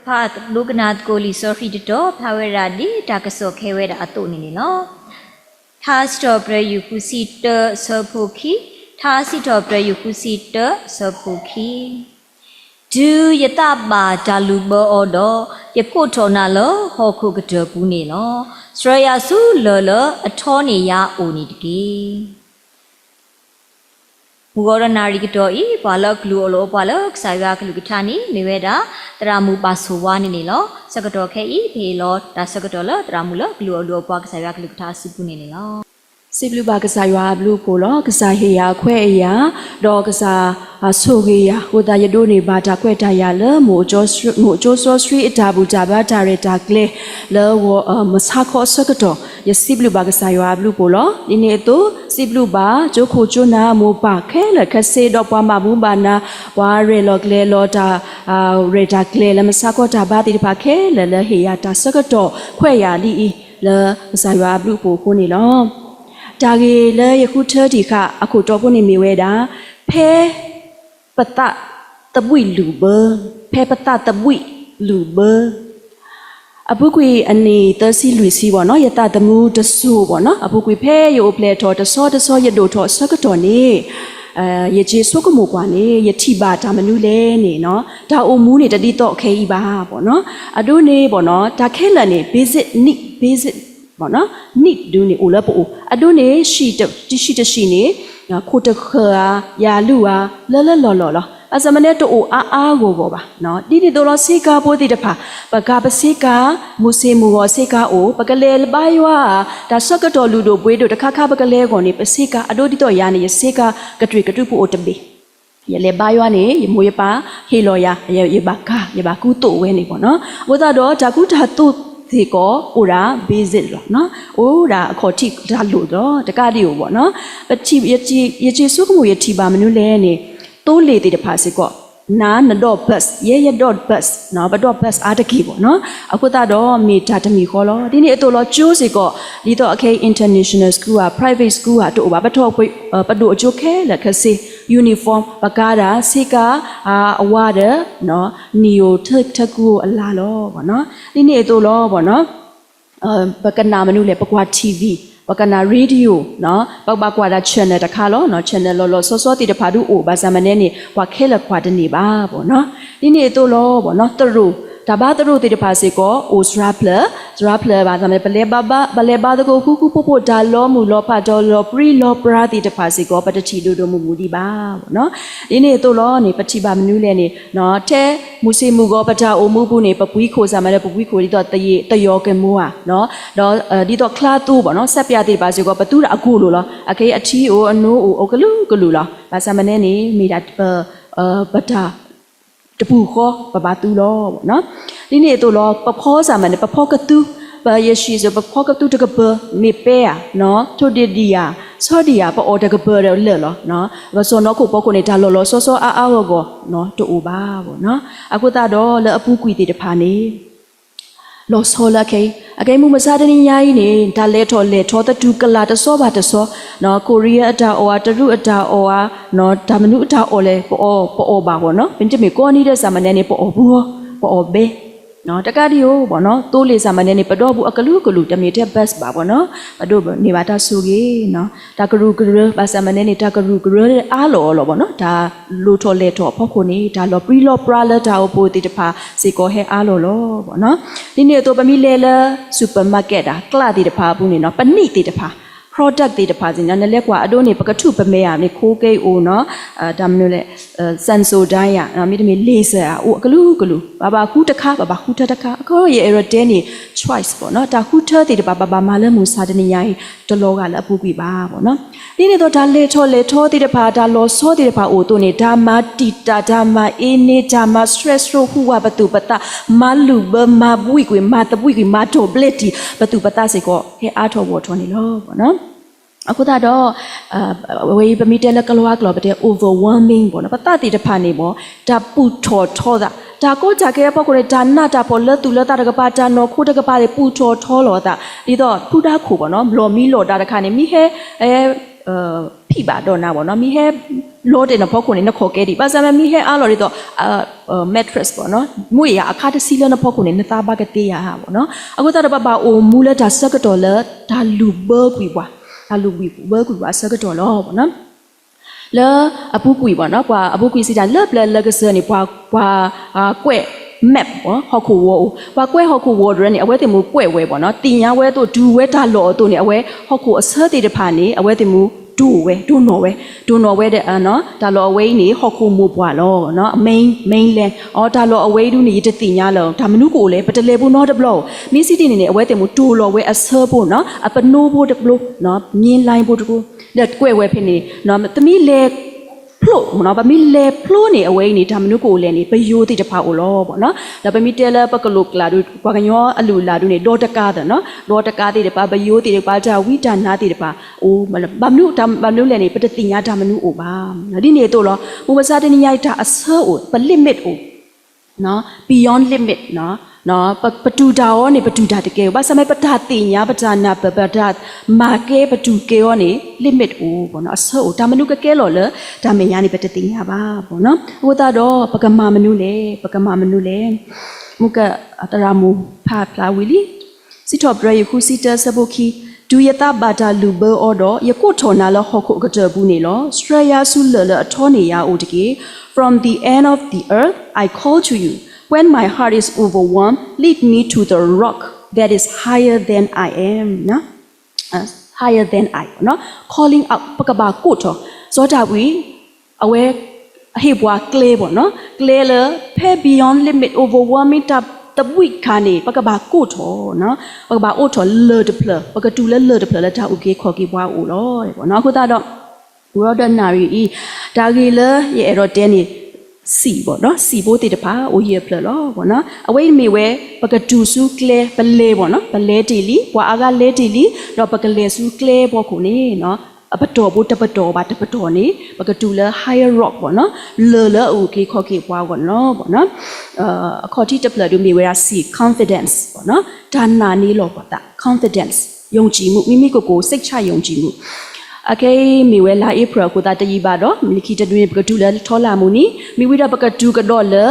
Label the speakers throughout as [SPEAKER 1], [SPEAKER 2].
[SPEAKER 1] path Lugnat Goli Sofi the door, power radi, Takaso Keweda Atoni no. Tastopre Yukusita Sopuki, Tasitopre Yukusita Sopuki. Do Yataba Taluba Odo, Yakotonalo, Hokugata Punilo, Srayasu Lola, Atoni Ya Unidki. Mugora Narikitoi, Palak Luolo Palak, Sayak Lukitani, Niveda, Ramu Basuani Nilo, Sakatoke, Pelo, Tasakatola, Ramula, Luolo Park, Sayak Lukitasi Punilo.
[SPEAKER 2] Siblu Bagasaya, Blue Polo, Kasahia, Quea, Dogasa, Asogia, Udayadoni, Bata Quetayala, Mojo Street, Tabu Taba, Taretakle, Le Masako Sakato, Yasiblu Bagasaya, Blue Polo, Lineto, Siblu Ba, Joko Juna, Mopa, Kela, Kase, Dopama, Bubana, Ware Logle, Lota, Retakle, Masako Tabati Pake, Le Hiata Sakato, Quea, Li, Le Masaya, Blue Polo. Dagi le yakuta dika aku topo ni miweda pe pata tabui luber pe pata tabui luber apukui ani tersi luisi wono yata tamu tesu wono apukui pe yo ple to teso yado to sakato ni yeje sokomo kwa ni yati ba ta manu le ni no da omu ni tadi to khei ba bo no ado ni bo no da khela ni basic Bona, nit do ni ula po. Adone she she ni, Kota Kura, Yalua, la. As a maneto o go, no, did it all seka body the pa, Bagaba seka, Musemu or seka o, Bagalel Baywa, da Sakato Ludo Buedo, the Kaka Bagalego, Paseka, Adodito Yani, Seka, Katrikatupu Otabi. Yele Baywane, Yemoyapa, Hiloya, Yabaka, Yabakuto, Wenny, without all Takuta to. Ko ura basic no ura khoti dalu do taka di wo no pachi ye su ko ye thi ba manu le ni to le ti de pha se ko na na dot plus ye dot plus no ba dot plus a taki bo no akuta do me ta tami kho lo di ni ato lo chu se ko li to akhe international school private school to ba tho pa do achu khe la khase uniform pakada sika award no neo thaku ala lo bo no di ni ato lo bo no pakana manu le pakwa tv pakana radio no pakwa da channel ta kha lo no channel lo so ti de pha du o ba samane ni kwa khela kwa de ni ba bo no di ni ato lo bo no tru Taba the road the Pasico, O Srapler by the Baleba the Goku Popo Dalo, Mulopa Dolo, Pre Lopra the Pasico, but the Chido Mudi Ba, no? In it alone, Patiba Nuleni, no te, Musi Mugopata or Mubune, Papuico, Samara Puico, the York and Mua, no? Dito Clatu, no Sapia the Basico, Patura Akulula, a Kay a Chi or no Okalu, Basamaneni, made at Bata. The Puho, Babatu law, no? Lineto law, Paposa, and the Papocatu, by Yeshis of Papocatu to a me pair, no? To the dia, so dia, but order a bird of Lilo, no? But so no Copoconita lolo, so hour ago, no? To Uba, no? I put that all a puqui the pani. Los hola kay, again Mumasadani yaini, Taleto leto, the two calata so but so, no Korea ta or Taru or no Tamanuta ole po oba, no? Pinjamico needed some manani po obe. No, Takadio, bono, Tole Samanani Padobu, Akaluku, Tamita best babono, Adobo, Nivata Sugi, no, Takaru, Basamanani, Takaru, Alo, Lobono, Ta, Luto Leto, Poconi, Ta Loprilo, Prala, Ta Opo, the Pa, Siko He Alo, no, Lineto Bamilela, supermarket, Gladi the Pa Bunino, Paniti the Pa. Product the deposit and the lequa adoni pacatu pamea, Nicoke or no, Damnule, Sanso Dia, made me laser, or Galugulu, Baba Hutaka, Baba Hutaka, Koya Erodeni, twice for not a Huta, the Baba Malamu Sadani, the Loga La Pubi Babo, no? Lino leto, the Pada, Lo so the Pa Otone, Dama, Tita, Dama, Ine, Dama, Stressro, Huabatu, Bata, Malu, Burma, Buiki, Mata, Buiki, Mato, Bleti, Batu Batasico, he out of water on the love, no? Aku tak ada, we bermitra le keluar keluar betul overwhelming pun. Apa tadi depan ni bo, dah putar dah. Dah kau jaga apa kau dana dah pola tu le tak ada kepada no, kau tak kepada putar lo dah. Di tu putar aku bo no, belum milo dah dekat ni. Mi he ဖိပါတော့နာပေါ့နော်မိဟဲလောတဲ့နဖောက်ခုနေနခေါ်ကဲဒီပါစမမိဟဲအားလော်ရီတော့ mattress ပေါ့နော်မွေရအခါတစီလနဖောက်ခုနေနသားပါကတေးရဟာပေါ့နော်အခုတော့ဘာအိုမူလက်ဒါစကတော့လဲဒါလူဘောကွီပွားဒါလူဘောကွီပွားစကတော့လောပေါ့နော်လဲအပူကွီပေါ့နော်ကွာအပူကွီစီတာလက်လက်ကစနေပွားကွဲ့ map ပေါ့ဟောက်ခုဝပွားကွဲဟောက်ခုဝရနေအဝဲတင်မူကွဲ့ဝဲပေါ့နော်တင်ညာဝဲတို့ဒူဝဲဒါလော်တို့နေအဝဲဟောက်ခုအစတဲ့တဖာနေအဝဲတင်မူဒူနော်ဝဲတဲ့နော်ဒါလော်အဝဲနေဟောက်ခုမူပွားလောနော် main land အော်ဒါလော်အဝဲဒူနေတတင်ညာလောဒါမနုကိုလေပတလေဘူးနော်တဘလောမီစီတင်နေအဝဲတင်မူဒူလော်ဝဲအစဖို့နော်အပနိုးဖို့တဘလောနော်မြင်းလိုင်းဖို့တကူလက်ကွဲ့ဝဲဖြစ်နေနော်သမီးလေဖလို့မနော်ဗမီလေဖလို့နေအဝဲနေဒါမနုကိုလေနေပယိုတိတဖာအိုလောပေါ့နော်ဒါဗမီတဲလပကလုကလာဒူကွာကညောအလူလာဒူနေဒေါ်တကားတဲ့နော်ဒေါ်တကားတိတပါပယိုတိတပါဂျာဝိဒါနာတိတပါအိုမလဗမနုဒါဗမနုလေနေပတတိညာဒါမနုအိုပါနော်ဒီနေတော့လောမူမစားတနိယိုက်တာအဆောအိုပ limit အိုနော် beyond limit နော်ပတူတာရောနေပတူတာတကယ်ဘာစမဲပတာတင်ညာပတာနာပတာမာကဲပတူကေရောနေ limit အိုပေါ့နော်အဆောဒါမနုကကဲလော်လေဒါမညာနေပတတင်ညာပါပေါ့နော်ဟိုတာတော့ပကမာမနုလေမုကတရာမူဖာပလာဝီလီစီတော့ဘရယခုစီတဆဘိုခီဒူယတာဘာတာလူဘောအော်တော့ယခုထော်နာလဟခုကတဘူးနေလောစထရယာဆူလလအထောနေရအိုတကေ from the end of the earth I call to you when my heart is overwhelmed lead me to the rock that is higher than I am နော် higher than I နော် calling out ပကဘာကိုတော့ဇောတာဝီအဝဲအဟေဘွားကလေးပေါ့နော်ကလေးလေ pay beyond limit overwhelming တပွိခါနေပကဘာကိုထောနော်ပကဘာအိုထောလေဒပလပကတူလေဒပလလက်တာဥကေခေါ်ကေဘွားအိုလောပေါ့နော်ခုတော့ ordinary ဒါကြီးလေရဲ့တော့တဲနေစီပေါ့နော်စီဘိုးတေတဖာအိုရပလလောပေါ့နော်အဝိမေဝဲပကတူစုကလေပလေပေါ့နော်ပလေတီလီဘွာအားကလေတီလီတော့ပကလေစုကလေပေါ့ခုနေနော်အပတော်ဘုတပတော်ပါတပတော်နေပကတူလ higher rock ပေါ့နော်လေအိုကေခေါ်ကေပွားပေါ့နော်အခေါ်တိတပလဒူမီဝဲရာစီ confidence ပေါ့နော်ဒါနာနေလောပေါ့တာ confidence ယုံကြည်မှုမိမိကိုယ်ကိုစိတ်ချယုံကြည်မှုအကေမီဝဲလာဧပြီကိုတာတကြီးပါတော့မိခိတတွင်ပကတူလထောလာမှုနီမိဝိဒပကတူကတော့လေ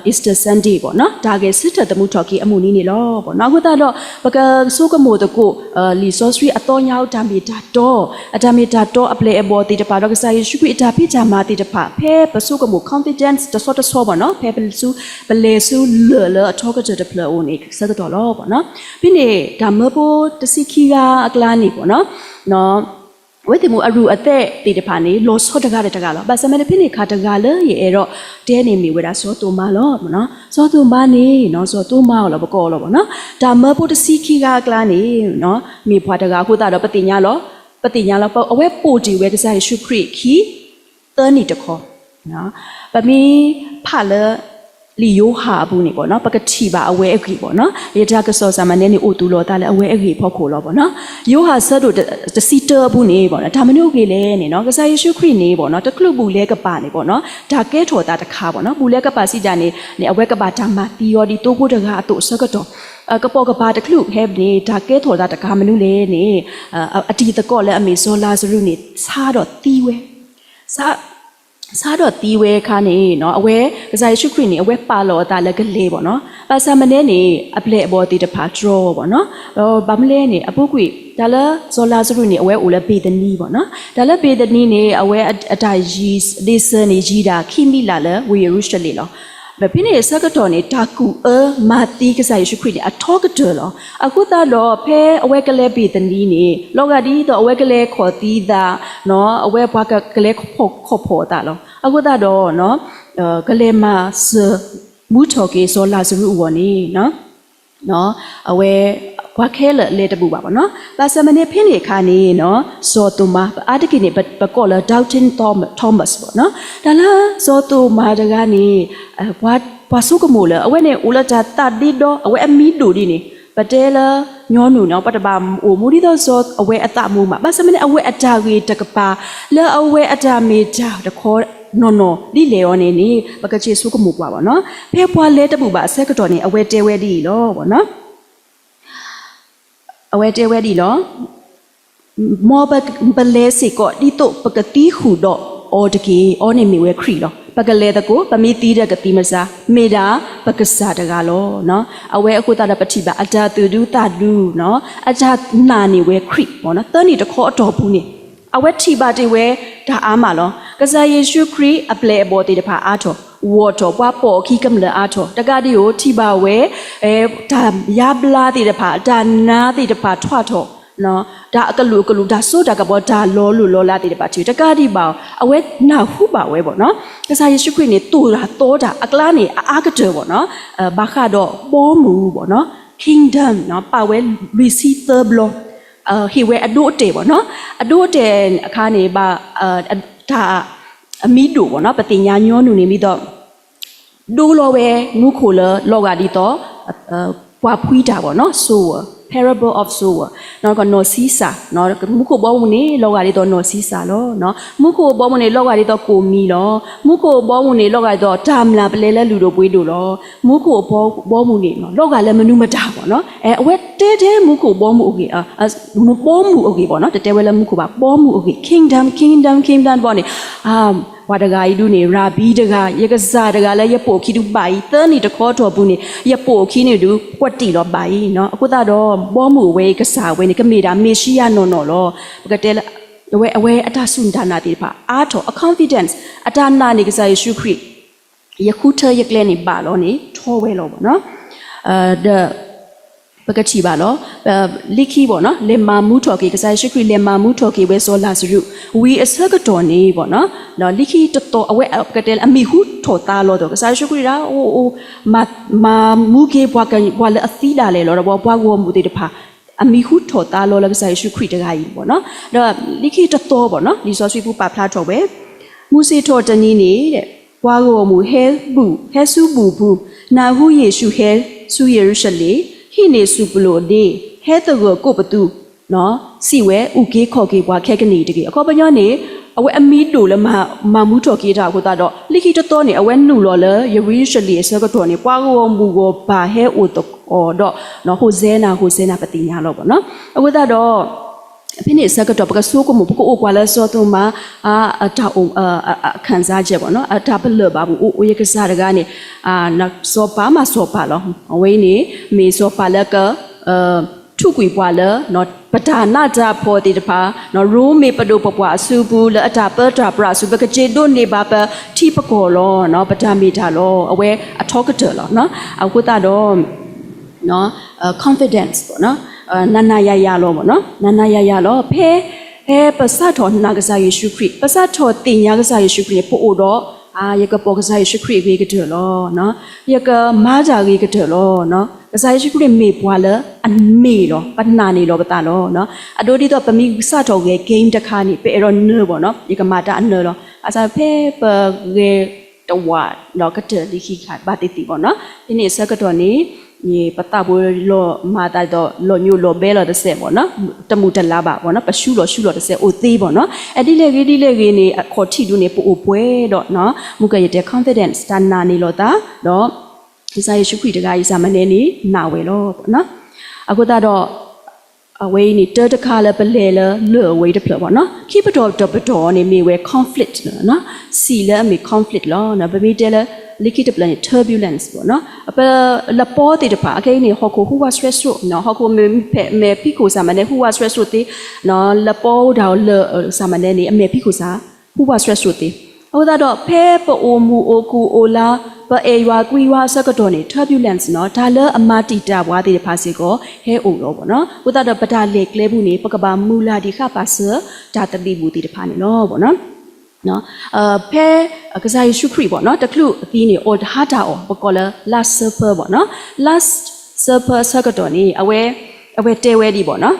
[SPEAKER 2] Easter Sunday ပေါ့နော်ဒါကေစစ်တမှုထော်ကီအမှုနီနေလောပေါ့နောက်ခုတော့ပကဆိုးကမိုတကိုလီဆော့စရီအတော်ညောက်ဒါမီတာတော့အဒါမီတာတော့အပလေအဘောတီတပါတော့ကစားရရှိခွေအတာဖိချာမာတီတဖဖဲပစုကမို confidence တဆော့ပေါ့နော်ဖဲပစုပလေစုလေအထောကကြတဲ့ပလောနေစကတော့လောပေါ့နော်ပြီးနေဒါမဘောတစီခီကအကလာနေပေါ့နော်ဝဲတိမူအရူအသက်တေတဖာနေလောစောတကားတဲ့တကားလောဘာစမဲဖိနေခါတကားလေရဲ့တော့တဲနေမီဝဲတာစောတူမာလောမနော်စောတူမာနေနော်စောတူမာလောဘကောလောပေါ့နော်ဒါမပုတစီခီကကလာနေနော်မိဖွာတကားခုတာတော့ပတိညာလောပေါ့အဝဲပိုတီဝဲကစားရှုခရိခီတနီတခေါ်နော်ပမီဖာလေလီယိုဟာဘူးနေပေါ့နော်ပကတိပါအဝဲအခိပေါ့နော်ရတာကစောစမနေနေအိုတူလောတာလေအဝဲအခိဖောက်ခိုလောပေါ့နော်ယိုဟာဆတ်တို့တစီတာဘူးနေပေါ့နော်ဒါမနုကေလေနေနော်ကစားယေရှုခရစ်နေပေါ့နော်တကလုဘူးလဲကပါနေပေါ့နော်ဒါကဲထော်တာတခါပေါ့နော်ဘူးလဲကပါစီကြနေအဝဲကပါဓမ္မတီယောဒီတိုးဖို့တကားအတုဆကတော့ကပေါ်ကပါတကလုဟဲနေဒါကဲထော်တာတခါမနုလေနေအတီတကော့လဲအမေဇောလာစရုနေစားတော့တီးဝဲစားတော့တီးဝဲခါနေနော်အဝဲကစားယေရှုခရစ်နေအဝဲပါလောတာလည်းကလေးပေါ့နော်ပါဆာမနေနေအပလေအဘောတီတဖာ draw ပေါ့နော်ဘာမလဲနေအပုတ်ကွေဒါလည်းဇောလာစရုနေအဝဲအိုလည်းပေတနီပေါ့နော်ဒါလည်းပေတနီနေအဝဲအတိုင်ကြီးဒီစနေကြီးတာခိမိလာလည်းဝေရုရှလေလောဘယ်ပြင်းနေစကတော့နေတာကူမာတီကစားယေရှုခရစ်နေအထောကတော်လောအခုတော့ဖဲအဝဲကလေးပေတနီနေလောကဒီတော့အဝဲကလေးခေါ်တီးတာနော်အဝဲဘွားကလေးခေါ်ဖို့တာလောအခုတော့နော်ကလေးမစမူထော်ကေဇောလာစရုဝနေနော်အဝဲဘွားခဲလေတပူပါနော်ပါစမနေဖင်းနေခါနေနော်ဇောတူမာအာတကိနေပကောလာဒေါက်တင်သောမတ်ပေါ့နော်ဒါလားဇောတူမာတကနေဘွားဆုကမိုလေအဝဲနေဦးလာတာဒီတော့အဝဲအမီဒူဒီနေပတဲလာညောနူနော်ပတပါအိုမူဒီတော့ဇောအဝဲအတမူမှာပါစမနေအဝဲအတာကြီးတကပါလဲအဝဲအတာမေချာတခေါ်နော်ဒီလေရောနေနေပကချေဆုကမှုပွားပါနော်ဖဲပွားလဲတပူပါအဆက်ကတော့နေအဝဲတဲဝဲဒီလောပေါ့နော်အဝဲတဲဝဲဒီလော မောဘလဲစီကိုဒီတော့ပကတိခုတော့အော်တကေအော်နေမီဝဲခရီလောပကလေတကိုပမီတီးတဲ့ကတိမစားမေတာပကစားတကလောနော်အဝဲအခုတာပတိပါအတာတူဒူတာဒူနော်အတာနာနေဝဲခရီပေါ့နော်တန်းနေတခေါ်အတော်ဘူးနေအဝဲတီပါတေဝဲဒါအားမလောကစားယေရှုခရစ်အပလေဘောတေတဖာအားတော်ဝတ်တော်ပွားပေါ်ခီကမလအားတော်တကတိကိုတီပါဝဲဒါရပလာတေတဖာဒါနာတေတဖာထွားတော်နော်ဒါအကလူဒါဆိုတာကဘောဒါလောလာတေတပါချီတကတိပါအဝဲနာဟုပါဝဲပေါ့နော်ကစားယေရှုခရစ်နေတူတာတောတာအကလာနေအားကတဲ့ပေါ့နော်ဘာခါတော့ပေါ်မူပေါ့နော် kingdom နော်ပါဝဲ receiver block ဟိဝဲအဒိုတေပေါ့နော်အဒိုတေအခါနေပါဒါအမီဒိုပေါ့နော်ပတိညာညောနုနေမိတော့ဒူလောဝဲငုခိုလောကဒီတော့ပွားဖွီးတာပေါ့နော်ဆို parable of sower နော်ကနော်စီစာနော်မုခိုဘောမနေလောကဒီတော့နော်စီစာလောနော်မုခိုဘောမနေလောကဒီတော့ကိုမီလောမုခိုဘောမနေလောကဒီတော့ဓာမလာပလဲလဲလူတို့ပွေးတို့လောမုခိုဘောမနေနော်လောကလည်းမနုမတာပေါ့နော်အဝဲတဲမုခိုဘောမโอเคဘောမโอเคပေါ့နော်တဲဝဲလည်းမုခိုပါဘောမโอเค kingdom ပေါ့နေဝါဒဂါဤဒုနေရာဘီတကရကစားတကလည်းရပိုခိတုပါဤသန်းနေတခေါ်တော်ဘူးနေရပိုခိနေတူကွက်တီတော့ပါဤနော်အခုတော့ဘောမှုဝဲကစားဝဲနေကမေတာမေရှိယနော်လောပကတဲအဝဲအတဆုန်ဒါနာတိပါအားတော် confidence အတနာနေကစားယေရှုခရစ်ယခုထရကလဲနေပါလောနေထောဝဲလောပေါ့နော်ပကတိပါလောလိခိပေါ့နော်လေမာမူထော်ကေကစားရှိခရီလေမာမူထော်ကေဝဲစောလာစရုဝီအစကတော်နေပေါ့နော်နော်လိခိတတော်အဝဲကတဲအမီဟုထော်တာလောတော့ကစားရှိခရီရာအိုမာမူကေဘွားကန်ဘွားလေအသီးလာလေလောတော့ဘွားကိုမူတေတဖာအမီဟုထော်တာလောလကစားရှိခရီတကကြီးပေါ့နော်တော့လိခိတတော်ပေါ့နော်ဒီစောရှိပူပါဖလားထော်ပဲမူစီထော်တနီးနေတဲ့ဘွားကိုမူဟဲဆူဘူးနာဟုယေရှုဟဲဆူယေရုရှလေဟိနေစုပလို့ဒီဟဲတကိုကိုပတူနော်စီဝဲဥကေခေါ်ကေဘွားခဲကနေတကေအခေါ်ပညောနေအဝဲအမီတို့လည်းမမူတော်ကေတာကိုတာတော့လိခိတတော်နေအဝဲနုလော်လေယေရုရှလေဆကတော်နေပွားကိုမူကိုဘာဟဲအိုတော့တော့နော်ဟိုဇဲနာပတိညာလောပေါ့နော်အခုတော့အဖိနေစကတော့ပကဆိုးကိုမပကိုအိုကွာလဲစောတော့မှာတာအုံခန်းစားချက်ပေါ့နော်အတာပလဘာဘူးအိုရကစားတကနေနောက်စောပါမစောပါလောအဝေးနေမေစောပါလကထုကွေပွာလဲနော်ပဒါနာကြဖို့တေတဖာနော်ရိုးမေပဒိုပပွားဆူဘူးလဲအတာပတာပရာဆူပကကျေတို့နေပါပတိပကောလောနော်ပဒါမီတာလောအဝဲအထောကတလောနော်အခုတော့နော် confidence ပေါ့နော်နာနာရလောပေါ့နော်နာနာရလောဖဲပစတ်တော်နာကစားယေရှုခရစ်ပစတ်တော်တင်ညာကစားယေရှုခရစ်ပို့တော့ယကပေါ်ကစားယေရှုခရစ်ဝေကတဲ့လောနော်ယကမာဂျာဝေကတဲ့လောနော်ကစားယေရှုခရစ်မေပွာလအမေလောပနာနေလောပတာလောနော်အဒိုဒီတော့ပမီစတ်တော်ရဲ့ game တခါနေပေရောနေပေါ့နော်ယကမာတာနေလောအစားဖဲပရေတဝါလောကတဲ့လိခိခတ်ဘာတိတိပေါ့နော်ဒီနေ့စကတော်နေนี่ปะตะโบလောမာတာတော့လောညိုလောဘဲလောတစ်ဆက်ပေါ့နော်တမှုတလားပါပေါ့နော်ပရှုလောတစ်ဆက်အိုသေးပေါ့နော်အဒီလေကြီးနေခေါ်ထီတူနေပို့ပွဲတော့နော်မုကရတဲ့ confidence တနာနေလောတာတော့ဒီစာရရှုခွေတကားကြီးစာမနေနေနာဝဲလောပေါ့နော်အခုတော့အဝေးနေတတခါလဲပလဲလဲလွအဝေးတဖလပေါ့နော်ခိပတော်နေမိဝဲ conflict နော်စီလဲမိ conflict လောနော်ဗမီတဲလဲliquid planet turbulence ပေါ့နော်အပလပေါ်တေတပါအကိနေဟောကိုဟူဝါ stress လို့နော်ဟောကိုမေပီကိုစာမနေဟူဝါ stress လို့တေနော်လပေါ်ဒါလစာမနေနေအမေပီကိုစာဟူဝါ stress လို့တေဟိုတော့ဖဲပိုမူအိုကူအိုလာပအေရွာကွီဝါစကတော်နေ turbulence နော်ဒါလအမတီတာဘွားတေဖာစီကိုဟဲအိုရောပေါ့နော်ဟိုတော့ပဒါလေကလဲဘူးနေပကဘာမူလာဒီခပါဆဒါတတိဘူးတေတဖာနေလောပေါ့နော်နော်ဖဲကစားယေရှုခရစ်ပေါ့နော်တကလူအသီးနေအော်ဟာတာအော်ပကောလာ last supper ပေါ့နော် last supper စကတော့နေအဝဲတဲဝဲဒီပေါ့နော်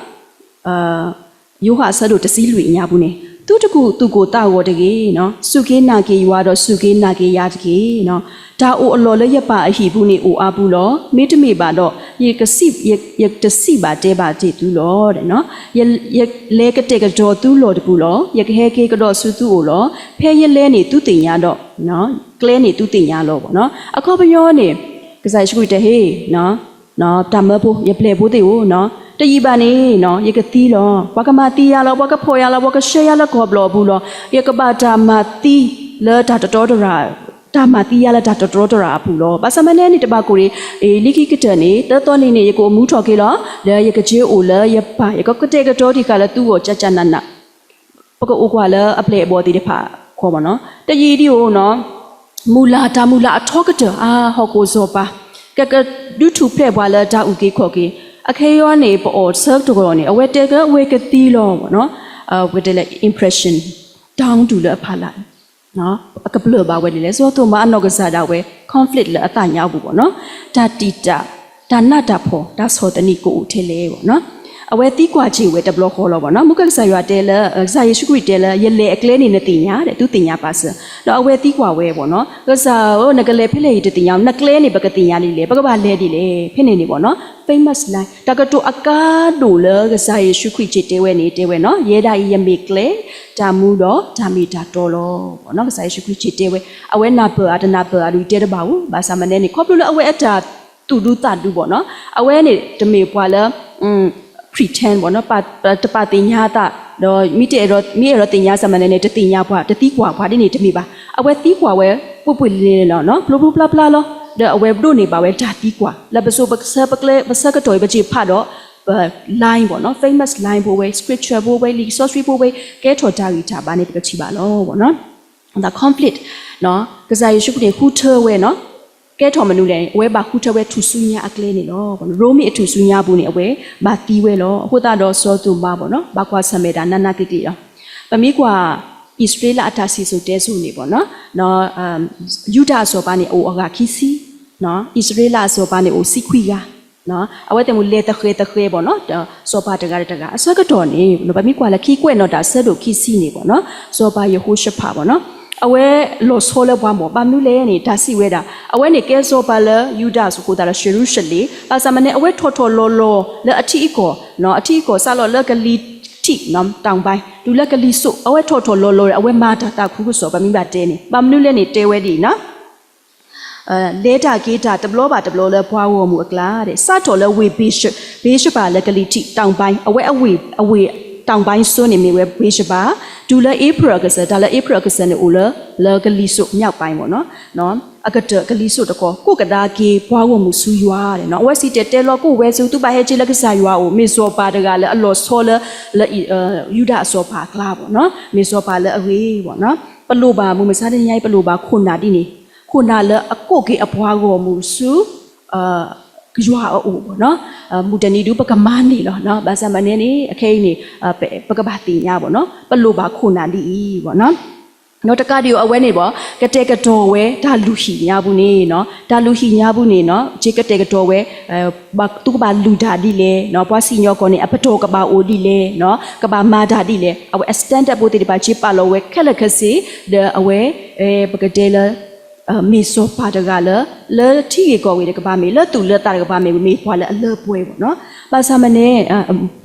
[SPEAKER 2] ယိုဟာဆတ်တို့တစည်းလူညာဘူးနေသူတကူသူကိုတာဝတကေနော်စုကေနာကေရွာတော့စုကေနာကေရတကေနော်ဒါအိုအလော်လည်းရပါအဟိဘူးနေအိုအားဘူးလောမေတ္တမေပါတော့ယေကစိယတစီပါတဲပါတိတူလောတဲ့နော်ယလဲကတဲ့ကတော့သူလောတကူလောယကဟဲကေကတော့စုသူအိုလောဖဲရလဲနေသူတင်ရတော့နော်ကလဲနေသူတင်ရလောပေါ့နော်အခေါ်ပယောနေကစားရှိခွေတဲ့ဟေးနော်တမဖို့ရပလေဖို့တေကိုနော် တည်ပါနေနော်ယေကတိလောဘကမတီရလောဘကဖောရလောဘကရှေရလောကောဘလောဘူးလောယေကဘာတာမတီလေတာတော်တော်ရာတာမတီရလာတာတော်တော်ရာဘူးလောဘာစမနေနေတဘကိုရီလိခိကတနေတတော်နေနေယေကိုမူထော်ကေလောလေယေကချေအိုလေယပါယေကကတဲ့ကတော်ဒီကလာသူ့ကိုကြကြနနပကအိုကွာလေအပလေဘောတီတဖာခေါ်ပါနော်တည်ဒီကိုနော်မူလာတာမူလာအထောကတအာဟောကိုဇောပါကကဒုထုဖဲဘွာလာတာဥကေခေါ်ကေအခေယောနေပေါ်ဆော့တကောနေအဝဲတဲကအဝဲကတိလောပေါ့နော်ဝဲတဲလေ impression down to လအဖလာနော်အကပလဘာဝဲလေဆိုတော့မအနောက်ကစားတာဝဲ conflict လအတညာဘူးပေါ့နော်ဒါတိတာဒါနတာဖောဒါစောတနိကိုဦးထဲလေပေါ့နော်အဝဲတီးကွာချင်းဝဲတဘလခေါ်လောပေါ့နော်မုကဆာရွာတဲလဆာယေရှုခရစ်တဲလရလေအကလဲနေနဲ့တင်ညာတဲ့သူတင်ညာပါစတော့အဝဲတီးကွာဝဲပေါ့နော်ကဆာဟိုနကလေဖိလေတတင်ညာနကလဲနေဘကတင်ညာလေးလေဘကဘာလဲဒီလေဖိနေနေပေါ့နော် famous line တကတူအကာဒိုလကဆာယေရှုခရစ်ချစ်တဲဝဲနေတဲဝဲနော်ယေဒါယမေကလေတာမူတော့ဒါမီတာတော်လောပေါ့နော်ကဆာယေရှုခရစ်ချစ်တဲဝဲအဝဲနာပအတနာပအလူတဲတပါဘူးဘာသာမနေနေခေါပလူလအဝဲအတာတူဒူတာဒူပေါ့နော်အဝဲနေတမေပွာလpretend ဘောနော်ပါတင်ညာတာတော့မိတေရောမိရောတင်ညာစမနေနဲ့တတင်ညာဘွားတတိကွာဘွားဒီနေတမိပါအဝဲတီးကွာဝဲပွပွလေးလောနော်ဘလဘလဘလလောတဲ့အဝဲဘလို့နေပါဝဲဓာတီးကွာလဘဆိုပစပကလေပစကတော်ဘချီဖတ်တော့ line ဘောနော် famous line ဘိုးဝဲ scripture ဘိုးဝဲ sorcery ဘိုးဝဲကဲထော်တာရီတာဘာနေပချီပါလောဘောနော်ဒါ conflict နော်ကစားရရှိခုနေခုထဝဲနော်ကဲထော်မနူလေအဝဲဘာခုထဝဲထူဆူညာအကလေးနေလောဘောရိုမီအထူဆူညာဘူးနေအဝဲဘာတီးဝဲလောအခုတာတော့စောတူမဘောနော်ဘာကွာဆမေတာနနကိတိရောပမိကွာဣသရေလအတာစီဆိုတဲဆုနေပေါ့နော်ယူဒာဆိုပါနေအိုအဂါခီစီနော်ဣသရေလဆိုပါနေအိုစီခွီယာနော်အဝဲတယ်မူလေတခဲပေါ့နော်စောပါတကားအစကတော့နေပမိကွာလခီကွဲ့နော်ဒါဆက်တို့ခီစီနေပေါ့နော်စောပါယေဟိုရှဖာပေါ့နော်အဝဲလောဆိုလဘွားမောပမ်နူလေနေတာစီဝဲတာအဝဲနေကဲဆိုပါလယူဒာဆိုကိုတာရှေရုရှလေပါစမနေအဝဲထော်လောလဲအထီကိုနော်အထီကိုဆာလောလကလီတီနမ်တောင်ပိုင်းဒူလကလီဆိုအဝဲထော်လောအဝဲမာတာခုဆိုပမိပါတဲနေပမ်နူလေနေတဲဝဲဒီနော်လေတာကေတာတဘလောပါတဘလောလဲဘွားဝမှုအကလားတဲ့စတော်လဲဝေဘေးရှပါလကလီတီတောင်ပိုင်းအဝဲအဝေတောင်ပိုင်းစွန်းနေမိဝဲဘေးရှပါဒူလဲအေပရကစဒါလဲအေပရကစနေဦးလဲကလီဆိုမြောက်ပိုင်းပေါ့နော်အကတကလီဆိုတကောကိုကဒါကေဘွားဝမှုဆူရွာတဲ့နော်ဝဲစီတဲလောကိုဝဲစုသူပါဟဲချီလက်ကစားရွာကိုမေစောပါတကလဲအလောဆောလဲယူဒာအစောပါကလာပေါ့နော်မေစောပါလဲအဝေးပေါ့နော်ပလိုပါမူမစားတဲ့ရိုက်ပလိုပါခုနာတိနေခုနာလဲအကိုကေအဘွားကိုမှုဆူရွာအိုပေါ့နော်မူတနီဒူပကမနီလောနော်ဘာသာမနေနေအခိနေပကဘာတိညာပေါ့နော်ပလိုပါခုနာဒီပေါ့နော်နော်တကဒီကိုအဝဲနေပေါ့ကတဲ့ကတော်ဝဲဒါလူဟီညာဘူးနေနော်ဒါလူဟီညာဘူးနေနော်ဂျေကတဲ့ကတော်ဝဲသူကဘာလူဒါဒီလေနော်ပွားစီညောကောနေအပတော်ကဘာအိုဒီလေနော်ကဘာမာဒါဒီလေအဝဲ standard ပိုတေဒီပါချီပါလောဝဲခက်လက်ခစီအဝဲပကတဲ့လမေစောပါတကလဲထီကောဝေကဘာမေလဲတူလဲတာကဘာမေမေဖွာလဲအလဲပွဲပေါ့နော်ပါစာမနေ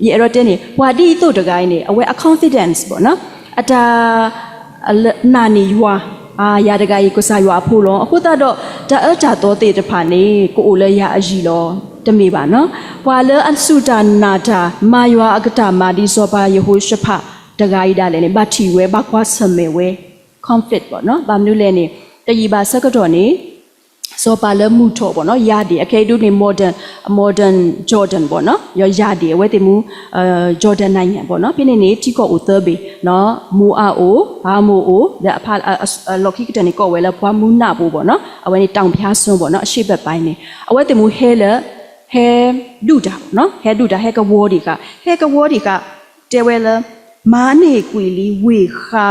[SPEAKER 2] ရေရတဲ့နေဝါဒီတို့တကိုင်းနေအဝဲ confidence ပေါ့နော်အတာနာနီယွာရတကကြီးကိုစာရွာဖို့လောအခုတော့ဒါအကြတော့တေတဖာနေကိုအိုလဲရအကြီးလောတမေပါနော်ဘွာလဲအဆုတာနာတာမာယွာအကတာမာဒီစောပါယေဟိုရှဖတကကြီးဒါလည်းနေဘတ်တီဝဲဘကွာဆမေဝဲ conflict ပေါ့နော်ဗာမနုလဲနေတကြီးပါစကတော့နေစောပါလဲမှုထောပေါ့နော်ရတယ်အခဲတူနေ modern Jordan ပေါ့နော်ရတယ်ဝဲတင်မူJordan နိုင်ငံပေါ့နော်ပြနေနေတီကောဦးသဘေနော်မူအိုဘာမူအိုဒါအဖလော်ခိကတနေကောဝဲလဲဘွားမူနာပို့ပေါ့နော်အဝဲနေတောင်ဖျားစွန်းပေါ့နော်အရှိဘက်ပိုင်းနေအဝဲတင်မူဟဲဒူတာနော်ဟဲဒူတာဟဲကဝေါ်ဒီကတဲဝဲလဲမာနေကွီလီဝေခါ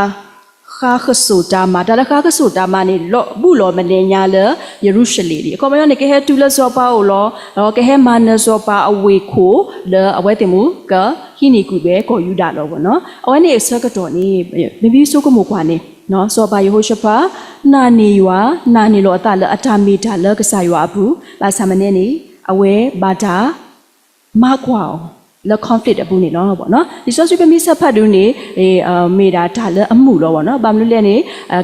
[SPEAKER 2] ခါဆိုတာမာဒါလခါခဆိုတာမာနေလောဘူးလောမနေညာလေယေရုရှလင်ဒီအခေါ်မယောနေကဟဲတူလစောပါအိုလောကဟဲမာနစောပါအဝေခိုလေအဝဲတင်မူကဟိနီကူပဲကိုယူဒါလောပေါ့နော်အဝဲနေဆကတော်နေမဘီဆိုကမိုကွာနေနော်စောပါယေဟိုရှဖာနာနေရွာနာနေလောအတလအတာမီတာလကဆာရွာဘူးဘာသာမနေနေအဝဲဘာတာမကွာ le conflict အပူနေနော်ပေါ့နော်ဒီ source ပမိဆက်ဖတ်တူနေမေတာဒါလအမှုလောပေါ့နော်ဘာမလို့လဲနေ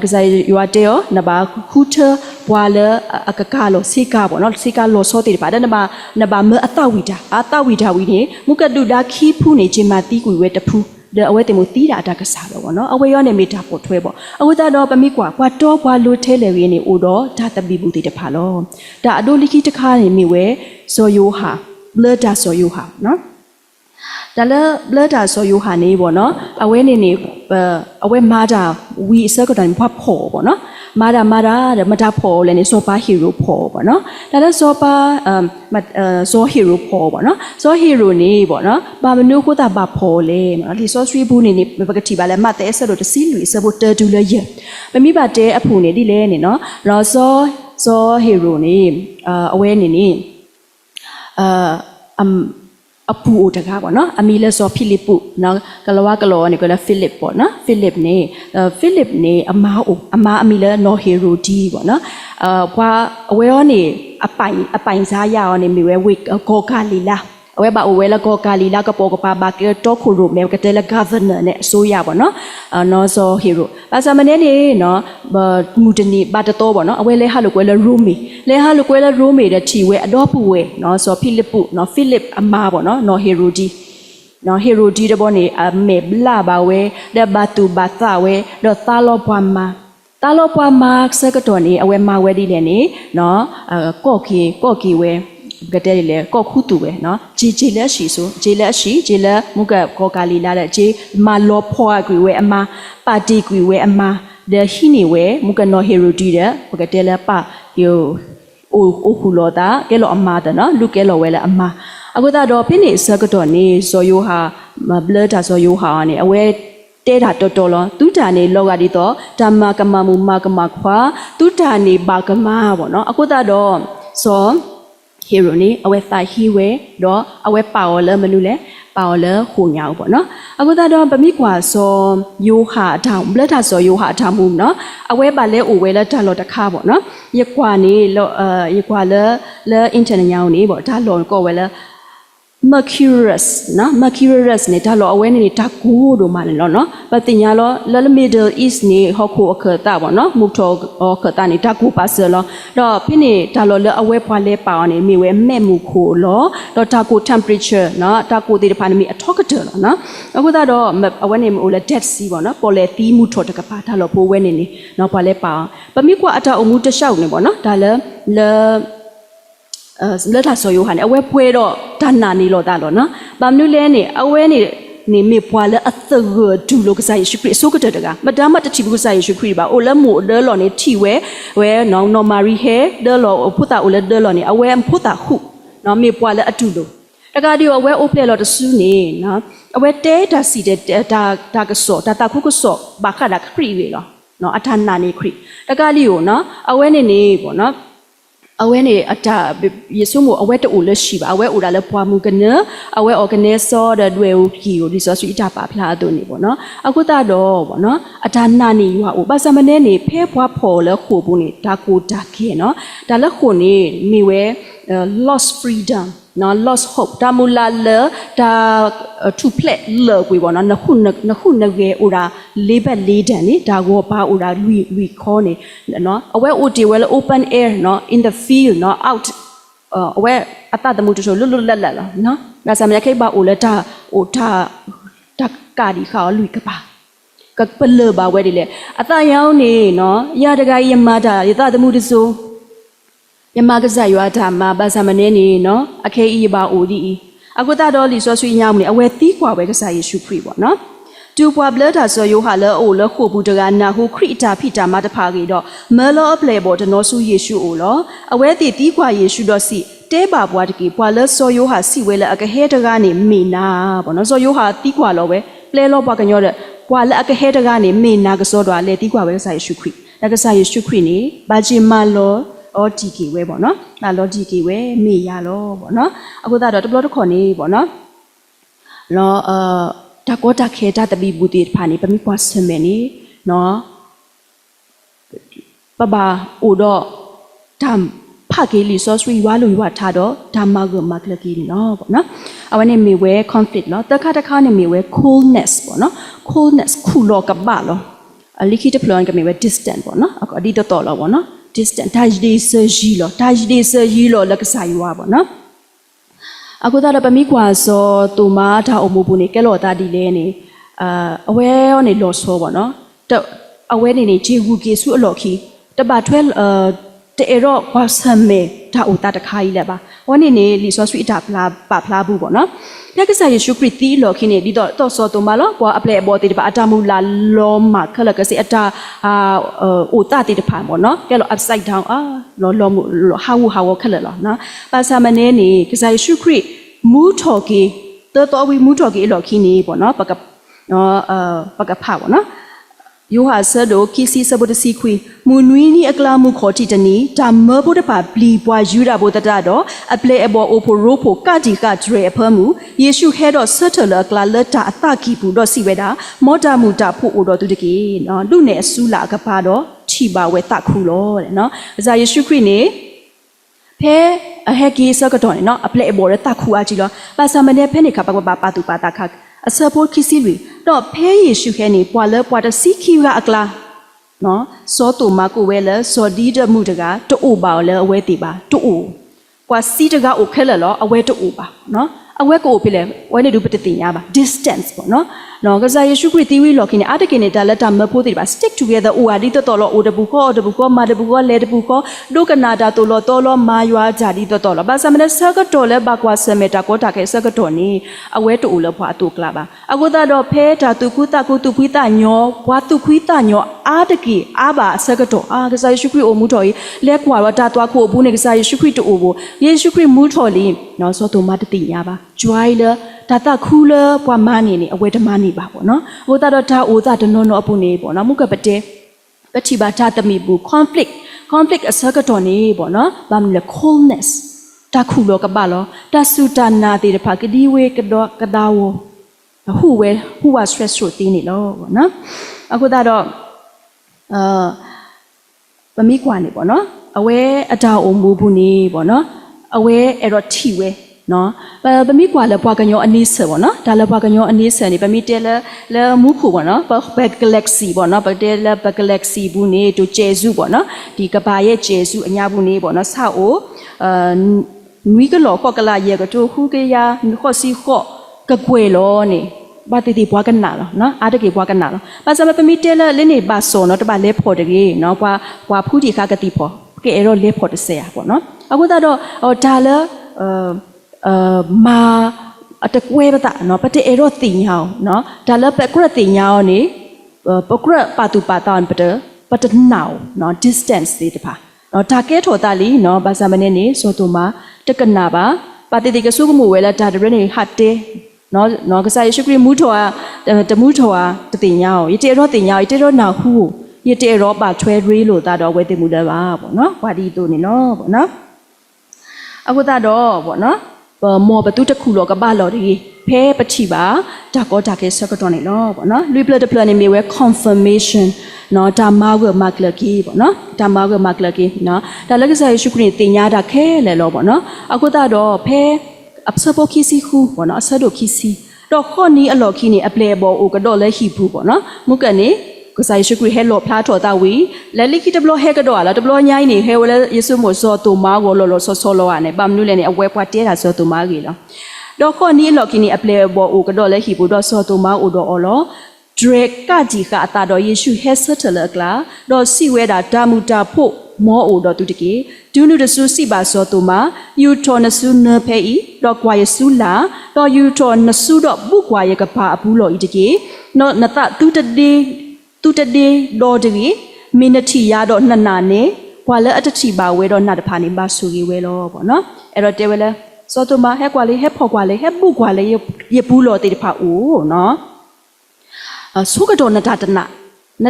[SPEAKER 2] ကစားရွာတဲရောနဘာခုထဘွာလအကကလောစေကပေါ့နော်စေကလောစောတေပါတဲ့နဘာမအတဝီတာဝီနေမုကတူဒါခီဖူးနေခြင်းမတီးကွေဝဲတဖူးအဝဲတင်မတီးတာတကစားလောပေါ့နော်အဝဲရောနေမေတာပေါ်ထွဲပေါ့အဝဲတော့ပမိကွာတော့ဘွာလိုထဲလေဝင်းနေအိုတော့ဒါတပီဘူးတေတဖာလောဒါအဒိုလိခိတခါနေမိဝဲဇော်ယိုဟာဘလဒါဇော်ယိုဟာနော်ဒါလည်းဘလဒါဆိုယူဟာနေပေါ့နော်အဝဲနေအဝဲမာတာဝီစကတန်ဖွားဖို့ပေါ့နော်မာတာမတာဖို့လည်းနေစောပါဟီရိုဖို့ပေါ့နော်ဒါလည်းစောပါဇောဟီရိုဖို့ပေါ့နော်ဇောဟီရိုနေပေါ့နော်ဘာမနုကိုတာဘာဖို့လေနော်ဒီစောစထရီဘူးနေပကတိပါလဲမတဲ့ဆလို့တစီလူစဘတ်တူလေရမမိပါတဲ့အဖူနေဒီလဲနေနော်ရောဇောဟီရိုနေအဝဲနေအပူတကားပေါ့နော်အမီလဲဆိုဖိလစ်ပုနော်ကလောကလောနေကလဖိလစ်ပေါ့နော်ဖိလစ်နေအမားအမီလဲနော်ဟီရိုဒီပေါ့နော်ဘွာအဝဲရောနေအပိုင်စားရအောင်နေမိဝဲဝစ်ကောကာလီလာအဝဲဘာအဝဲလကောကာလီလာကပေါ်ကပါဘာကတော့ခုရိုမဲကတဲလဂါဗာနာနဲ့အစိုးရပေါ့နော်နော်ဆိုဟီရိုပါစမနေနေနော်မူတနီဘာတတော့ပေါ့နော်အဝဲလဲဟာလိုကွဲလဲရူမီလဲဟာလိုကွဲလဲရူမီတဲ့ချီဝဲအတော့ပူဝဲနော်ဆိုဖိလစ်ပုနော်ဖိလစ်အမားပေါ့နော်ဟီရိုဒီနော်ဟီရိုဒီတဲ့ဘောနေအမေဘလာဘာဝဲတဲ့ဘာတူဘာသာဝဲတော့တာလောပွားမာစကတော့နေအဝဲမာဝဲဒီလေနေနော်ကော့ကီဝဲကတဲ့လေကော့ခုတူပဲเนาะဂျီလက်ရှိဆိုဂျီလက်မုကကောကာလီလာတဲ့ဂျီမာလောဖွာကွေဝဲအမပါတီကွေဝဲအမဒဟီနီဝဲမုကနော်ဟီရိုဒီတဲ့ကတဲ့လေပါယိုအိုခုလောတာကဲလောအမတဲ့เนาะလူကဲလောဝဲလေအမအခုတော့ဖိနေစကတော့နေဇော်ယိုဟာဘလတာဇော်ယိုဟာနေအဝဲတဲတာတော်လောသူတာနေလောကဒီတော့ဓမ္မကမမူမကမခွာသူတာနေဘာကမပေါ့เนาะအခုတော့စောဟီရိုနေအဝဲသာဟီဝဲတော့အဝဲပါဝလမလူလဲပါဝလဟိုညာပေါ့နော်အခုတော့ပမိကွာစောယိုဟာအထောင်ဘလက်တာစောယိုဟာအထောင်မှုနော်အဝဲပါလဲအိုဝဲလဲတာလော်တခါပေါ့နော်ရကွာနေလောရကွာလဲအင်တာနက်ညောင်းနေပေါ့ဒါလော်ကောဝဲလဲ Mercurius နော် Mercurius နေတာလောအဝဲနေတာကိုတို့မှလည်းနော်ပတိညာလောလ Middle East နေဟောခိုအခတာပေါ့နော်မုထောအခတာနေတာကိုပါစလောတော့ဖိနေတာလောလအဝဲဖွာလဲပါအောင်နေမိဝဲမဲ့မှုခိုလောတော့တာကို temperature နော်တာကိုတေတဖာနေမိအထောက်ကတလောနော်အခုတော့အဝဲနေမို့လဲ Dead Sea ပေါ့နော်ပေါ်လဲသီးမှုထောတကပါတာလောပိုးဝဲနေနေနော်ဖွာလဲပါပမိကွာအတာအမှုတလျှောက်နေပေါ့နော်ဒါလဲလက်ထဆိုယိုဟန်အဝဲပွဲတော့ဒါနာနေလို့တာလို့နော်ဗမ်နူလဲနေအဝဲနေမေပွာလဲအသရဒူလိုကစားရရှိခရစ်ဆိုကတတကမတမတတိဘူးကစားရရှိခရစ်ပါအိုလမိုဒဲလော်နေတီဝဲနောင်နော်မာရီဟဲဒဲလော်ဖုတာအိုလဲဒဲလော်နေအဝဲဖုတာခုနော်မေပွာလဲအတူလို့တကားဒီအဝဲအိုပလက်လော်တဆူနေနော်အဝဲတဲဒါစီတဲ့ဒါကစောတာခုကစောဘာခဒါခရစ်ဝေလောနော်အထနာနေခရစ်တကားလီကိုနော်အဝဲနေပေါ့နော်အဝဲနေအတာယေဆုမအဝဲတူလက်ရှိပါအဝဲဥဒါလဲပွားမှုကနအဝဲ organizer တဲ့တွေဦးကီကိုဒီဆိုဆွီတာပါဖလားတို့နေပေါ့နော်အခုတော့ပေါ့နော်အတာနာနေရွာဦးပါစမနေနေဖဲပွားဖော်လဲခိုဘူးနေတာကိုတာခဲနော်ဒါလဲခိုနေမိဝဲ lost freedom နော် lost hope ဒါမူလာလဲဒါ to play လဲကွေပေါ့နော်နခုနဂေဥဒါလေးဘက်လေးတန်နေဒါကိုပါဥဒါလူခေါ်နေနော်အဝဲ OT ဝဲလဲ open air နော် in the field နော် out အဝဲအတတမှုတချို့လွတ်လပ်လားနော်ဒါစမရခိတ်ပါအိုလဲဒါအိုဒါကာဒီခါလူကပါကပလဘာဝဲဒီလေအတရောင်းနေနော်ရတကယမတာရတတမှုတစိုးယမကစားရွာတာမှာပါစမနေနေနော်အခဲဤပါအိုဒီအခုတော့လီဆောဆွေးညောင်းနေအဝဲတီးကွာပဲကစားယေရှုခရစ်ပေါ့နော်တူပွားဘလတာဆိုယိုဟာလဲအိုလဲခိုဘူးတကနာဟုခရစ်တာဖိတာမတဖာကြီးတော့မဲလောအပလေပေါ်တနောဆုယေရှုအိုလောအဝဲတီးကွာယေရှုတော့စီတဲပါဘွားတကြီးပွားလဲဆိုယိုဟာစီဝဲလဲအကဟဲတကနေမိနာပေါ့နော်ဆိုယိုဟာတီးကွာလောပဲပလဲလောပွားကညောတဲ့ပွားလဲအကဟဲတကနေမိနာကစောတော့လဲတီးကွာပဲကစားယေရှုခရစ်ဒါကစားယေရှုခရစ်နေဘာဂျီမာလောအော်ဒီကီဝဲပေါ့နော်ဒါလောဒီကီဝဲမေရလောပေါ့နော်အခုတော့တဘလတခေါ်နေပေါ့နော်လောဒါကောတာခဲတာတပီဘူးတီဖာနေပမိကွာဆမဲနေနော်ပပအိုတော့ဓမ်ဖာကေလီဆော့ဆွီဝါလူဝါထားတော့ဓမ္မကမကလကီနော်ပေါ့နော် အဝနေမီဝဲ conflict လောတခါတခါနေမီဝဲ coolness ပေါ့နော် coolness ခုလောကပါလောအလိခိတဖလွန်ကမီဝဲ distant ပေါ့နော်အဒီတော်လောပေါ့နော် distant ဒါဂျီဆာဂျီလောဒါဂျီဆာဂျီလောလက်ကစားယူပါပေါ့နော်အခုတော့ပမိကွာစောတူမာထားအမှုဘူးနေကဲလောတာဒီလဲနေအဝဲရောနေလောဆောပေါ့နော်အဝဲနေဂျေဝူကေဆုအလော်ခီတပါထွဲတေရောဝါဆမ်မေဒါဥတာတခါကြီးလဲပါဝနေနေလီဆောဆွီတာဖလာပါဖလာဘူးပေါ့နော်မြတ်ကစားယေရှုခရစ်တီလော်ခီနေဒီတော့ဆောတူမာလောပွာအပလက်ဘောတေတပါအတာမူလာလောမာခလကစီအတာဥတာတေတဖာပေါ့နော်ကဲလော upside down လောဟာဝခလလောနော်ပါဆာမနေနေကစားယေရှုခရစ်မူထော်ကီတော်ဝီမူထော်ကီလော်ခီနေပေါ့နော်ပကဖာပေါ့နော်ယောဟာဆဒိုကီစီဆဘဒစီခွီမူနွီနီအကလာမှုခေါ်တီတနီဒါမဘုဒ္ဓပါဘလီပွားယူတာဘုဒ္ဓတော့အပလေအဘောအိုဖိုရိုဖိုကတီကဒရေအဖမှုယေရှုဟဲတော့ဆတ်တလကလာလက်တာအတကီဘူးတော့စီဝဲတာမောတာမူတာဖို့အိုတော့သူတကေနော်လူနဲ့အဆူလာကပါတော့ချီပါဝဲတခုလောတဲ့နော်အစာယေရှုခရစ်နေဖဲအဟက်ကီဆကတော့နော်အပလေအဘောရတခုအကြည့်လောပါဆာမနေဖဲနေခပါတူပါတာခအစပေါ်ခီစီလူတော့ဖဲယေရှုခဲနေပွာလပွာတစီခီကအကလာနော်စောတူမကိုဝဲလဲစောဒီတမှုတကတူပါလဲအဝဲတီပါတူပွာစီတကအိုခဲလဲလောအဝဲတူပါနော်အဝဲကိုဖြစ်လဲဝဲနေဒူပတတိညာပါ distance ပေါ့နော်နော်ကစားယေရှုခရစ်တီဝီလော်ခင်းနေအတကိနေတာလက်တာမဖို့တိပါ stick together အိုဟာဒီတော်လောအိုတဘူကောမာတဘူကောလဲတဘူကောဒုကနာတာတော်လောမာယွာဂျာဒီတော်လောဘာစမနေဆကတော်လဲဘကွာဆမတာကောတာခဲဆကတော်နေအဝဲတူလောဖွာတူကလာပါအခုတော့ဖဲတာတူခုတကူတူခွီတာညောဘွာတူခွီတာညောအာတကိအာဘာဆကတော်ကစားယေရှုခရစ်အိုမူတော်ကြီးလဲကွာတော့တာသွားခို့ဘူးနေကစားယေရှုခရစ်တူအိုဘူယေရှုခရစ်မူတော်လီနော်စောတူမတတိညာပါ joy လဒါတာခူလပွားမနေနေအဝဲဓမ္မနေပါပေါ့နော်ဟိုတာတော့ဒါအိုတာတနောနောအပူနေပေါ့နော်မုကပတဲပတိပါတာတမီဘူး conflict အစကတော့နေပေါ့နော်ဘာမလဲ coldness တာခူလောကပါလောတာစုတာနာတိတဖာကဒီဝေကတော့ကဒါဝဟူဝါ stress ဆိုတင်းနေလောပေါ့နော်အခုတော့ပမိကွာနေပေါ့နော်အဝဲအတာအုံမူဘူးနေပေါ့နော်အဝဲအဲ့တော့ထီဝဲနော်ပမိကွာလဲပွားကညောအနည်းဆပေါ့နော်ဒါလဲပွားကညောအနည်းဆနေပမိတဲလဲမူခုပေါ့နော်ဘက်ဂလက်က်ဆီပေါ့နော်ပတဲလဲဘက်ဂလက်က်ဆီဘူးနေတူကျဲစုပေါ့နော်ဒီကဘာရဲ့ကျဲစုအညာဘူးနေပေါ့နော်ဆောက်အိုနွီကလောခော့ကလာရဲ့ကတူခုကရခော့စီခော့ကကွယ်လောနေဘာတီပွားကနာလောနော်အားတကေပွားကနာလောပါစမပမိတဲလဲနေပါစောနော်တပါလဲဖို့တကေနော်ပွာဖူးဒီခါကတိဖို့ကဲအဲ့တော့လဲဖို့တဆရာပေါ့နော်အခုတော့ဒါလဲမာအတကွဲပတာနော်ပတေအရောတင်ညောင်းနော်ဒါလည်းပကရတင်ညောင်းနေပကရပါတူပါတောင်းပတနောင်နော် distance တွေတပါနော်ဒါကဲထော်တာလီနော်ဘာသာမနေနေဆိုတူမှာတကနာပါပါတိတိကဆုကမှုဝဲလာဒါတရနေဟတ်တဲနော်ကစားယေရှုခရစ်မူထောတမူထောတတင်ညောင်းယတေရောတင်ညောင်းယတေရောနာဟုယတေရောပါထွဲရေးလို့တာတော့ဝဲတင်မှုလည်းပါပေါ့နော်ဝါဒီတူနေနော်ပေါ့နော်အခုတော့ပေါ့နော်မောဘတူတခုလောကဘာလော်ဒီဖဲပတိပါဒါကောဒါကေဆကတော့နေလောပေါ့နော်လူပလတပလနေမြေဝဲ confirmation နော်ဒါမာဝမကလကီပေါ့နော်ဒါမာဝမကလကီနော်ဒါလက်ကစားယေရှုခရစ်တင်ညာတာခဲလေလောပေါ့နော်အခုတော့ဖဲအပစပိုခီစီခုပေါ့နော်အဆဒိုခီစီတော့ခေါနီအလော်ခီနေအပလေဘောအိုကတော့လဲဟီဘူးပေါ့နော်မုကနေကစားယေရှုခရစ်ဟဲလောဖလားထော်တာဝီလဲလိခိတဘလဟဲကတော့လာတဘလညိုင်းနေဟဲဝလဲယေရှုမို့စောတူမာကိုလောဆောလောရနေပမ်နူလဲနေအဝဲပွားတဲတာစောတူမာကြီးလောတော့ခေါနီလော်ခီနေအပလေဘောအိုကတော့လဲဟီဘူးတော့စောတူမာအိုတော့အော်လောဒရက်ကကြီးကအတာတော့ယေရှုဟဲဆတ်တလကလာတော့စီဝဲတာဒါမူတာဖို့မောအိုတော့သူတကေဒူနုတဆူစီပါစောတူမာယူထောနဆူနဖဲဤတော့ကွာယဆူလာတော့ယူထောနဆူတော့ဘုကွာယကပါအဘူးလောဤတကေနော်နတတူတဒီတူတဒီဒေါ်ဒီမီနတီရတော့နှစ်နာနေကွာလဲအတတိပါဝဲတော့နတ်တဖာနေပါဆူကြီးဝဲလောပေါ့နော်အဲ့တော့တဲဝဲလဲစောတူမာဟဲကွာလေးဟဲဖော်ကွာလေးဟဲပုကွာလေးရဘူးလောတေတဖာအိုးနော်ဆုကတော့န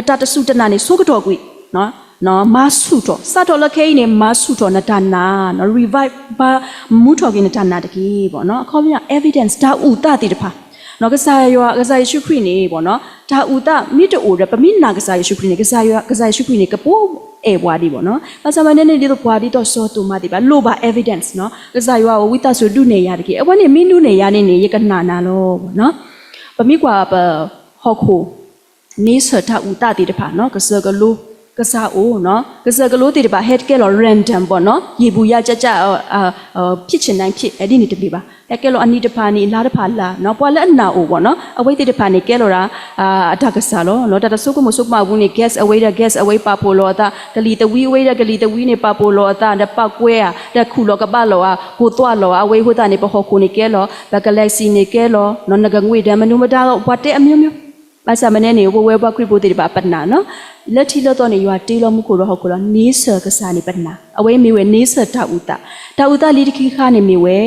[SPEAKER 2] တတဆုတနာနေဆုကတော့ကွနော်မဆုတော့စတော့လခဲနေမဆုတော့နတနာနော် revive ဘာမူထော်ကိနတနာတကြီးပေါ့နော်အခေါ်ပြ evidence ဒါဥတတိတဖာနော်ကစားယေရှုခရစ်နေပေါ့နော်ဒါဥတမိတူရပမိနာကစားယေရှုခရစ်နေကစားယေရှုခရစ်နေကပို ဘွားဒီပေါ့နော်ပါစမနဲ့နေဒီတော့ဘွားဒီတော့စောတူမဒီပါလိုပါ evidence နော်ကစားရွာဝိတဆိုဒုနေရတကေအဝနေမင်းဒုနေရနေရကနာနာလောပေါ့နော်ပမိကွာပဟောခိုနေစတာဥတာတိတဖာနော်ကစကလူကစားအိုနော်ကစကလူတိတဖာ head ကဲလော random ပေါ့နော်ရေဘူးရကြဖြစ်ချင်တိုင်းဖြစ်အဲ့ဒီနေတပြပါအဲ့ကဲလောအနီတဖာနေလာတဖာလာနော်ပွာလက်အနာအိုပေါ့နော်အဝိတိတဖာနေကဲလောရာအတကစားလောလောတတဆုကမဆုကမဘူးနေ gas away ပါပိုလောတာဂလီတဝီဝေးတဲ့ဂလီတဝီနေပါပိုလောတာတပောက်ကွဲอ่ะတခုလောကပလောကိုတွားလောအဝေးဟိုတာနေပခောကိုနေကဲလောဘကလက်စီနေကဲလောနော်ငကငွေတမနုမတာကဘတ်တဲ့အမျိုးမျိုးပါစမနေနေဝဝဲဘခရိပိုတိပါပတနာနော်လက်ထီလို့တော့နေရွာတေးလို့မှုကိုတော့ဟုတ်ကိုတော့နေဆကစားနေပတနာအဝေးမိဝဲနေဆတာဥတာလီတခိခါနေမိဝဲ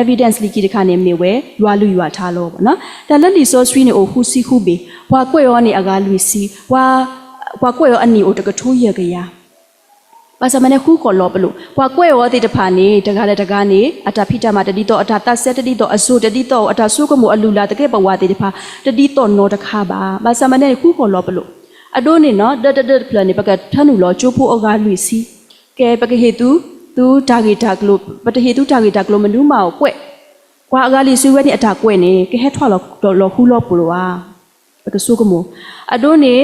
[SPEAKER 2] evidence လီကိတခါနေမိဝဲရွာလူရွာထားလို့ပေါ့နော်ဒါလက်လီ source 3နေဟူစီခုဘေဝါကွဲ့ရောနေအကားလူစီဝါကွဲ့ရောအနီအိုတကထိုးရကရပါစမနေခုကောလောပလို့ဝါကွဲ့ရောတိတဖာနေတကားလည်းတကားနေအတာဖိတမတတိတော့အတာတဆက်တတိတော့အဆိုတတိတော့အတာဆုကမအလူလာတကဲပဝါတိတဖာတတိတော့နောတခါပါစမနေခုကောလောပလို့အဒိုနေနော်ဒပလန်နေပကထနူလောချိုးဖို့အကားလူစီကဲပကဟေတူသူတာဂီတာကလိုပတဟေသူတာဂီတာကလိုမနူးမောက်ကွဲ့ကွာအကားလီဆွေးဝဲနေအတာကွဲ့နေကဲဟဲထွာလောခူလောပလိုဝါပကဆုကမအဒိုနေ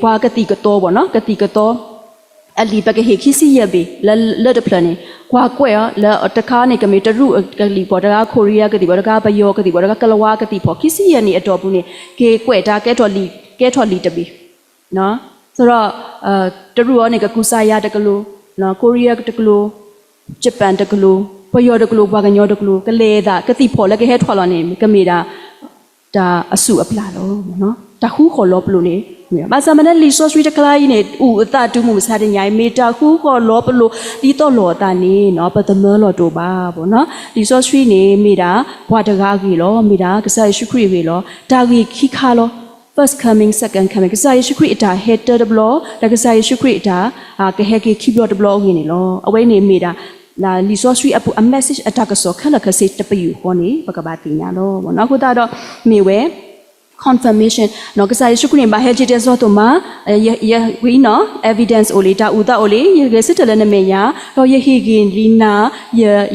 [SPEAKER 2] ဘွာကတိကတော့ပေါ့နော်ကတိကတော့အလီပကဟေခိစီယဘေလဒပလန်နေကွာကွဲ့လာတခါနေကမီတရုကလီပေါ်တကားကိုရီးယားကတိပေါ်တကားဘယောကတိပေါ်တကားကလဝါကတိပေါ်ခိစီယနေအတော်ဘူးနေကေကွဲ့တာကဲထော်လီတပီနော်ဆိုတော့တရုရောနေကကူစာယာတကလိုနော်ကိုရီးယားတကလိုဂျပန်တကလိုဘယောတကလိုဘာကညောတကလိုကလေတာကတိပေါ်လကဟဲထွာလောနေကမီတာဒါအစုအပလာလို့နော်တခုခေါ်လို့ဘလို့နေဘာစမနဲ့လီဆိုစရီတကလာကြီးနေဥအတတူမှုစားတဲ့ညာမီတာခုခေါ်လို့ဘလို့ဒီတော့လောတာနေနော်ပသမလောတို့ပါပေါ့နော်လီဆိုစရီနေမီတာဘွာတကားကြီးလောမီတာကစားရှုခရီဝေလောတာကြီးခိခါလောfirst coming second coming ကစားရရှိခရစ်တာ header တဘလောတကစားရရှိခရစ်တာကဟဲကေခိဘလောတဘလောငင်းနေလောအဝဲနေမိတာလာလီဆိုဆွီအပူ a message အတကဆောခလခစေတပယူဟောနေပကဘာတိညာလောဘောနော်ခုတာတော့မိဝဲ confirmation နော်ကစားရရှိခရစ်ဘာဟဲဂျီတဲဇောတိုမာယဝီနော် evidence အိုလီတာဥတာအိုလီရကစစ်တလည်းနမေညာတော့ယဟီကင်လီနာ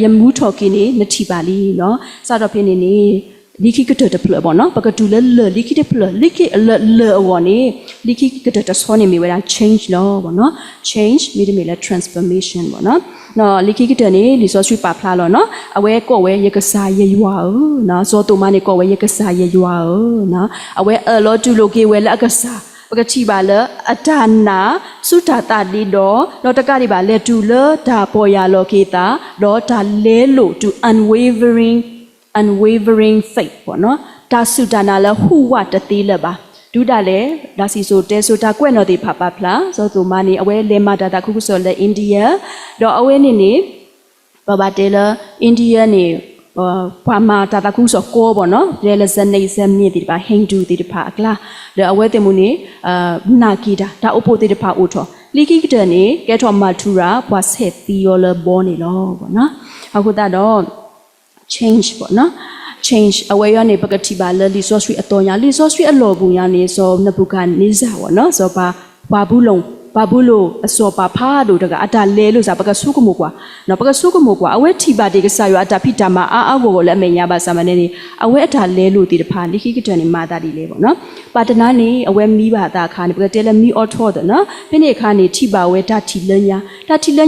[SPEAKER 2] ယမူထော်ကင်းနေနတိပါလီနော်စတော့ဖိနေနေလိခိကတတပလဘောနော်ပကတူလလိခိတပလလိခိလဝနေလိခိကတတဆောနေမိဝဲတာ change လောဘောနော် change မိတမီလဲ transformation ဘောနော်နော်လိခိကတနေလီဆိုဆွေပါဖလာလောနော်အဝဲကော့ဝဲရကစားရရွာနော်ဇောတူမနေကော့ဝဲရကစားရရွာနော်အဝဲလောတူလိုကေဝဲလအကစားပကတိပါလအဒါနာစုတာတာလီတော့တော့တကတိပါလဲတူလဒါပေါ်ရလောကေတာတော့ဒါလဲလို့ to unwavering faith ပေါ့နော်ဒါစုဒါနာလဟူဝတတိလပါဒုဒါလေဒါစီဆိုတဲဆိုတာကွဲ့နော်ဒီဖပါဖလားဆိုသူမနေအဝဲလေမတာတာခုခုဆိုလေအိန္ဒိယတော့အဝဲနေဘဘတဲလအိန္ဒိယနေဘာမာတာတာခုဆိုကောပေါ့နော်ရဲလဇနေဇမီဒီပါဟင်ဒူဒီဖာကလာတော့အဝဲတင်မှုနေနာကီတာဒါအဖို့ဒီဖာအိုထောလီကီကတနေကဲထောမာထူရာဘွာဆက်သီယောလဘောနေလောပေါ့နော်အခုတော့ change ပေါ့နော် change အဝဲရနေပကတိပါလလီဆိုဆွေအတော်ညာလီဆိုဆွေအလော်ဘူးညာနေဆိုနပုကနေစာပေါ့နော်ဆိုပါဘာဘူးလုံးဘာဘူးလို့အစောပါဖားလို့တကအတာလဲလို့ဆိုပကဆုကမို့ကွာနော်ပကဆုကမို့ကွာအဝဲထိပါတေကဆာရအတာဖိတာမအာကိုလည်းအမေညာပါစာမနေနေအဝဲအတာလဲလို့ဒီတဖာလိခိကတန်နေမာတာဒီလဲပေါ့နော်ပါတနာနေအဝဲမီးပါတာခါနေပကတဲလမီအော်ထော်တယ်နော်ဖိနေခါနေထိပါဝဲတာထိလ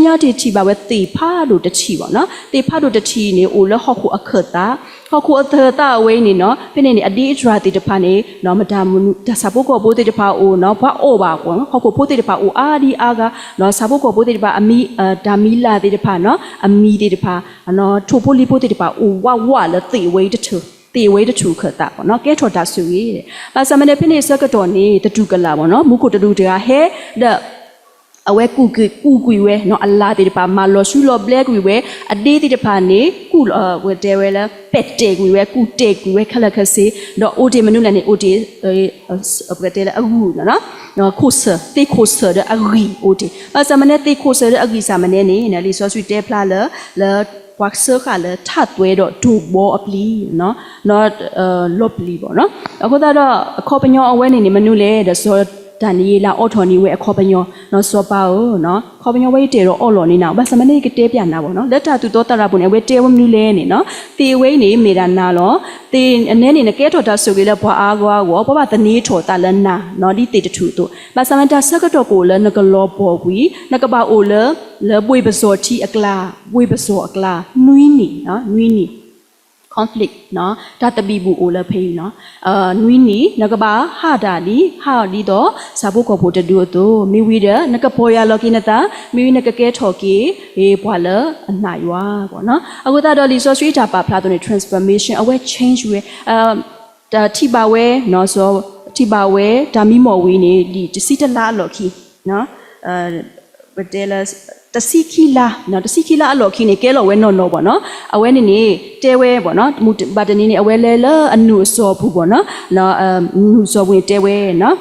[SPEAKER 2] ညာတီထိပါဝဲတေဖားလို့တချီပေါ့နော်တေဖားလို့တချီနေအိုလဟော့ခုအခတ်တာဟောက်ခုအသတာဝဲနေနော်ဖိနေအဒီအဒရာတီတဖာနေနော်မတာမနုတဆာပုတ်ကောပိုးတေတဖာအိုနော်ဘာအိုပါကွာဟောက်ခုပိုးတေတဖာအိုအာဒီအာကနော်ဆာပုတ်ကောပိုးတေတဖာအမီဒါမီလာတေတဖာနော်အမီတေတဖာနော်ထိုပိုလီပိုးတေတဖာအိုဝလသေဝဲတထတေဝဲတထခတာပေါ့နော်ကဲထော်တာဆူရေးတဲ့ပါစမနေဖိနေစကတော်နေတတူကလာပေါ့နော်မူကိုတတူတကဟဲအဝဲကူကွီဝဲနော်အလာတေတပါမာလောရှူလောဘလက်ကွီဝဲအဒေးတေတပါနေကူဝဲတဲဝဲလာပက်တေကွီဝဲကူတေကွီဝဲခလခစေတော့အိုတေမနုလည်းနေအိုတေအပကတဲလာအဂူနော်ခိုဆတေခိုဆဒအဂီအိုတေပါစမနေတေခိုဆဒအဂီစမနေနေနော်လီဆိုဆွီတဲဖလာလာဝက်ဆာခါလာထတ်ဝဲတော့ဒူဘောအပလီနော်လော့ပလီပေါ့နော်အခုတော့ခေါ်ပညောအဝဲနေမနုလေဒါဆို ဒါနီလာအော်ထော်နီဝဲအခေါ်ပညောနော်စောပါ哦နော်ခေါ်ပညောဝဲတေတော့အော်လော်နေနာဘာစမနေကတဲပြန်နာပေါ့နော်လက်တာသူတော့တရပုံနဲ့ဝဲတဲဝမနူလဲနေနော်တေဝဲနေမေဒါနာလောတေအနေနေကဲထော်တာဆိုကြလေဘွာအားကွာကောဘဘတနီထော်တာလနာနော်ဒီတေတထူတို့ဘာစမတာစကတော့ကိုလနကလောပေါ်ကွီနကဘာအိုလဘွေပစောတီအကလာဘွေပစောအကလာနွီးနီနော်နွီးနီconflict နော်ဒါတပိဘူးအိုလဖေးနော်နွီနီနကဘာဟာဒါလီဟာလီတော့စာဖို့ကိုဖို့တူတို့မိဝီဒနကပေါ်ရလောကိနတာမိဝီနကကဲထော်ကီဟေးဘွာလအနိုင်ဝါပေါ့နော်အခုတော့လီဆိုဆွေးတာပါဖလာတော့ transformation aware change ဝဲဒါထိပါဝဲနော်ဆိုထိပါဝဲဒါမီမော်ဝီနေလီတစီတလားလော်ခီနော်ဘဒဲလစတစီခီလာနော်တစီခီလာအလော်ခီနေကဲလော်ဝဲနော်ပေါ့နော်အဝဲနေနေတဲဝဲပေါ့နော်ဘာတနေနေအဝဲလဲလာအနုစောဘူးပေါ့နော်နော်နုစောဝင်တဲဝဲနော်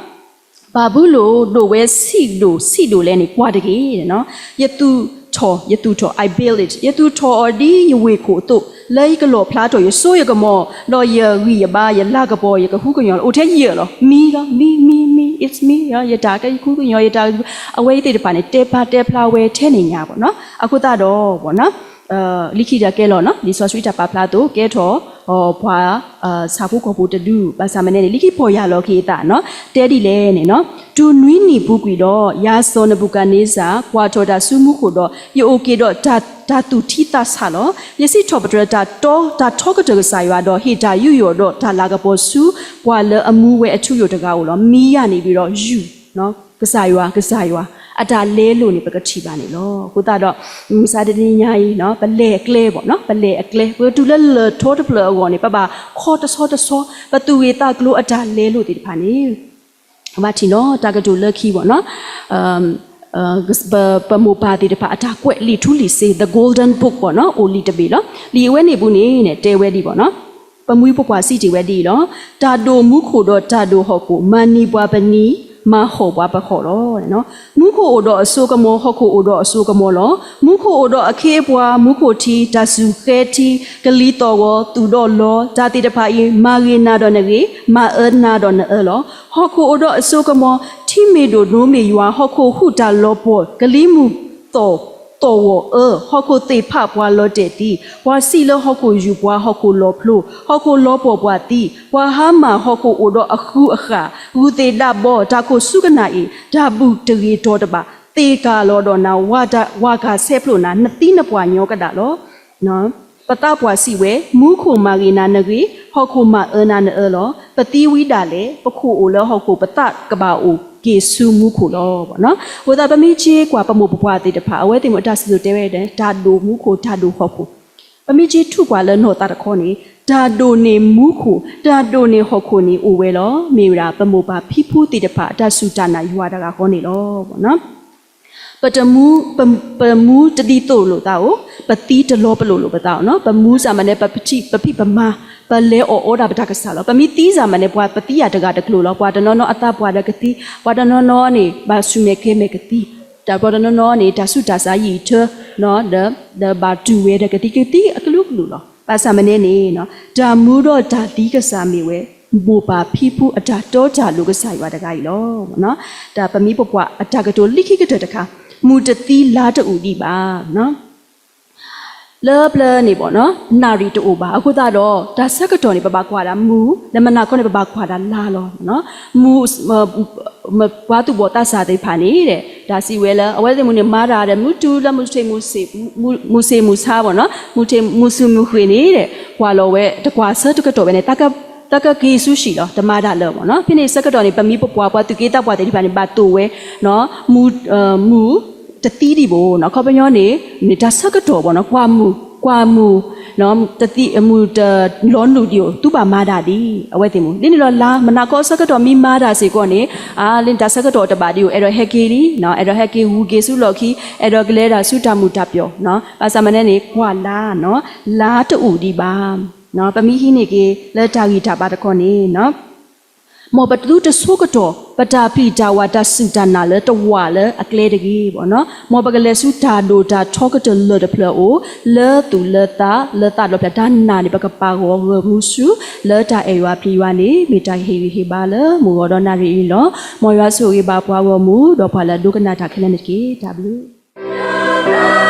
[SPEAKER 2] ဘာဘူးလို့တို့ဝဲစီတို့လဲနေကွာတကေနော်ယတူထော် I build it ယတူထော်ဒီယဝေကိုတို့လဲကလော်ဖလားတော်ရဆိုးရကမောလော်ရဝီရဘာရလာကပေါ်ရကခုကညောအိုထဲရလောမီလောမီ it's me ရတာကခုကညောရတာအဝဲတေတပါနေတဲဖလာဝဲထဲနေညာပေါ့နော်အခုတော့ပေါ့နော်လိခိတာကဲလောနော်ဒီဆော့ဆွီတာပါဖလာတို့ကဲထော်ဘွာစာဖို့ကိုဖို့တူပါစာမနေလိခိပေါ်ရလောခေတာနော်တဲဒီလဲနေနော်ဒူနွီနီဘူးကွီတော့ရာစောနဘူးကနေစာကွာထော်တာဆူမှုခိုတော့ယိုကေတော့ဒါတူထီတာဆာလောယစီထော်ပဒရတာတော့ဒါထောကတကစာရွာတော့ဟေတာယူရောတော့ဒါလာကပေါ်ဆူဘွာလအမှုဝဲအထုရတကားကိုလောမီးရနေပြီးတော့ယူနော်ကစာရွာအတာလဲလို့နေပကတိပါနေလောကိုတော့စာတတိညာကြီးနော်ပလဲကလဲပေါ့နော်ပလဲအကလဲဘတူလဲထောတပလောကောနေပပခေါ်တဆောဘတူဝေတာကလို့အတာလဲလို့ဒီတဖာနေဘာတီနော်တာကတူလက်ခီပေါ့နော်ပမိုပါတီတဖာအတာကွက်လီထူလီစေ the golden book ပေါ့နော်အိုလီတပေလောလီဝဲနေဘူးနေနဲ့တဲဝဲဒီပေါ့နော်ပမွေးပွားစီတီဝဲဒီလောတာဒိုမူခိုတော့တာဒိုဟော့ကိုမန်နီပွားပနီမဟောဘပခေါ်တော့နော်မုခိုအိုတော့အစိုးကမောဟခိုအိုတော့အစိုးကမောလောမုခိုအိုတော့အခေပွားမုခိုတီတဆူခဲတီကလီတော်ဝသူတော့လောဇာတိတဖာဤမာဂီနာတော့နေမာအနာတော့နေလောဟခိုအိုတော့အစိုးကမောတီမီတို့နိုးမီယွာဟခိုဟုတာလောပေါ်ကလီမူတော်ဝဟခိုတေဖပွားလောတဲ့တီဝါစီလောဟခိုယူပွားဟခိုလောဖလိုဟခိုလောပေါ်ပွားတီဝါဟာမာဟခိုအိုတော့အခုအခါဝူတေလာဘောဒါကိုစုကနာဤဒါဘူးတရီတော်တပါတေကာလောတော့နာဝါကဆက်ဖလိုနာနတိနပွားညောကတာလောနော်ပတပွားစီဝဲမူခုမာဂီနာနဂီဟခိုမာအနာနလောပတိဝိဒါလေပခုအိုလောဟခိုပတကဘာအိုကေဆူမှုခိုလောပေါ့နော်ဝဒပမိချေကွာပမိုးပွားတေတဖာအဝဲတိမတဆူတဲဝဲတဲ့ဒါဒိုမှုခိုဒါဒိုဟောခိုပမိချေထုကွာလနောတာတခေါနေဒါဒိုနေမှုခိုဒါဒိုနေဟောခိုနေအိုဝဲလောမေရာပမိုးပါဖိဖူးတေတဖာဒါဆူတာနာယူဝတာကခေါနေလောပေါ့နော်ပတမူတတိတိုလို့တာကိုပတိတလောပလို့ပတာနော်ပမူစာမနဲ့ပပိပမာပလဲအော်ဒါပတာကစားလောပမီတီစာမနဲ့ပွားပတိရတကတကလို့လောပွားတနော်အတပွားတကတိပွားတနော်နေဘာဆုမေခေမေကတိဒါပွားတနော်နေဒါဆုတာစာယီထနော်ဒဘာတူဝဲတကတိအကလူလောပါစာမနဲ့နေနော်ဒါမူတော့ဒါဒီကစားမီဝဲမိုပါဖိဖူအတာတော့ကြလို့ကစားရွာတကကြီးလောနော်ဒါပမီပွားအတာကတိုလိခိကတတခါမူတတိလာတူဒီပါနော်လောပလနေပေါ့နော်နာရီတူပါအခုတော့ဒါဆက်ကတော်နေပပခွာတာမူလမနာခေါနေပပခွာတာလာလောနော်မူဘွားသူဘောတဆာတဲ့ဖာနေတဲ့ဒါစီဝဲလာအဝဲစင်မူနေမာတာတဲ့မူတူလမူစေမူစေမူစားပေါ့နော်မူစုမူခွေနေတဲ့ခွာလောဝဲတကွာဆတ်တကတော်ပဲနေတကကေဆူရှိလောဓမ္မဒါလောပေါ့နော်ဖိနေဆက်ကတော်နေပမီပွားသူကေတပွားတဲ့ဒီဖာနေပါတူဝဲနော်မူတတိဒီဘောနော်ခေါပညောနေဒါဆက်ကတော်ပေါ့နော်ကွာမူနော်တတိအမူတလောနူဒီကိုသူ့ပါမာတာဒီအဝဲတင်မူလင်းလောလာမနာကောဆက်ကတော်မိမာတာစီကောနေလင်းဒါဆက်ကတော်တပါဒီကိုအဲ့တော့ဟက်ကေဒီနော်အဲ့တော့ဟက်ကေဝူကေစုလော်ခီအဲ့တော့ကလဲတာစုတမူတပြောနော်ပါစမနဲ့နေကွာလာနော်လာတူဒီပါနော်ပမိဟိနေကေလက်တာဂီတာပါတခေါနေနော် မောပတူတဆုကတော့ပတာပိတာဝတာစုတနာလေတဝါလေအကလေတကြီးပေါ့နော်မောပကလေစုတာဒိုတာထောကတလတဖလောလေတူလေတာတော့ပြတာနာနေပကပါဝမှုစုလေတာအေဝါပြေဝနေမိတိုင်ဟေဘာလေမူတော်နာရီလောမောရွာဆိုေဘာပွားဝမှုတော့ဖလာဒုကနာတာခလနေကြီး W